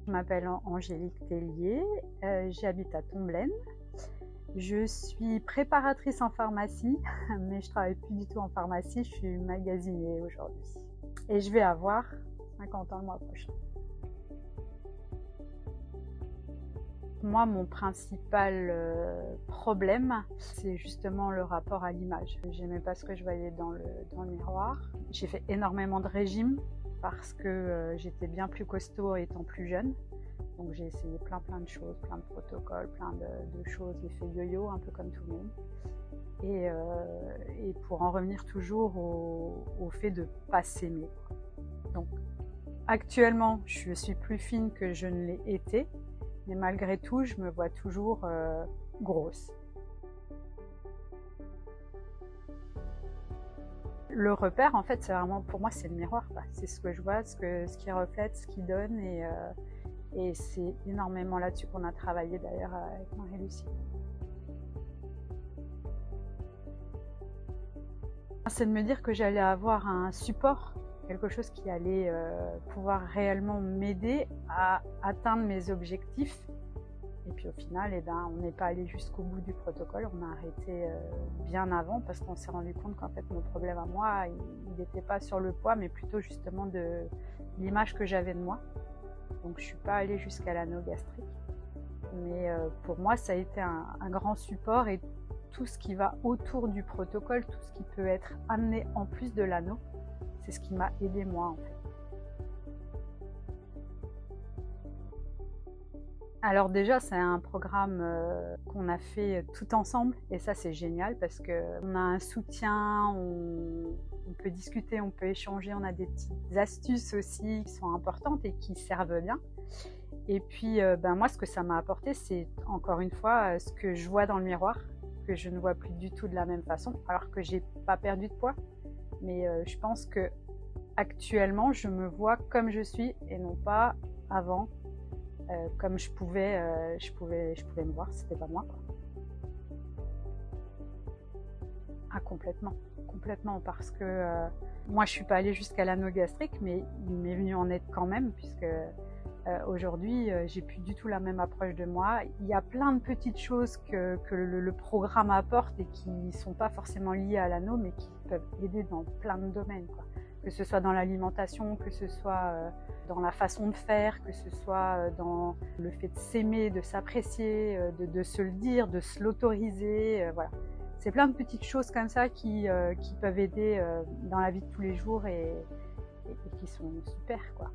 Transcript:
Je m'appelle Angélique Tellier, j'habite à Tomblaine. Je suis préparatrice en pharmacie, mais je travaille plus du tout en pharmacie, je suis magasinier aujourd'hui. Et je vais avoir 50 ans le mois prochain. Moi, mon principal problème, c'est justement le rapport à l'image. J'aimais pas ce que je voyais dans le miroir. J'ai fait énormément de régimes parce que j'étais bien plus costaud étant plus jeune. Donc j'ai essayé plein de choses, plein de protocoles, plein de choses, l'effet yo-yo, un peu comme tout le monde. Et pour en revenir toujours au fait de pas s'aimer. Donc actuellement, je suis plus fine que je ne l'ai été, mais malgré tout, je me vois toujours grosse. Le repère, en fait, c'est vraiment, pour moi, c'est le miroir. C'est ce que je vois, ce qui reflète, ce qui donne, et c'est énormément là-dessus qu'on a travaillé d'ailleurs avec Marie-Lucie. C'est de me dire que j'allais avoir un support, quelque chose qui allait pouvoir réellement m'aider à atteindre mes objectifs. Et puis au final, on n'est pas allé jusqu'au bout du protocole, on a arrêté bien avant parce qu'on s'est rendu compte qu'en fait mon problème à moi, il n'était pas sur le poids, mais plutôt justement de l'image que j'avais de moi. Donc je ne suis pas allée jusqu'à l'anneau gastrique. Mais pour moi, ça a été un grand support, et tout ce qui va autour du protocole, tout ce qui peut être amené en plus de l'anneau, c'est ce qui m'a aidé moi en fait. Alors déjà, c'est un programme qu'on a fait tout ensemble, et ça c'est génial parce qu'on a un soutien, on peut discuter, on peut échanger, on a des petites astuces aussi qui sont importantes et qui servent bien. Et puis moi, ce que ça m'a apporté, c'est encore une fois ce que je vois dans le miroir, que je ne vois plus du tout de la même façon, alors que j'ai pas perdu de poids. Mais je pense que actuellement, je me vois comme je suis et non pas avant. Comme je pouvais me voir, c'était pas moi, quoi. Ah, complètement, parce que moi je suis pas allée jusqu'à l'anneau gastrique, mais il m'est venu en aide quand même, puisque aujourd'hui j'ai plus du tout la même approche de moi. Il y a plein de petites choses que le programme apporte et qui sont pas forcément liées à l'anneau, mais qui peuvent aider dans plein de domaines, quoi. Que ce soit dans l'alimentation, que ce soit dans la façon de faire, que ce soit dans le fait de s'aimer, de s'apprécier, de se le dire, de se l'autoriser, voilà. C'est plein de petites choses comme ça qui peuvent aider dans la vie de tous les jours et qui sont super, quoi.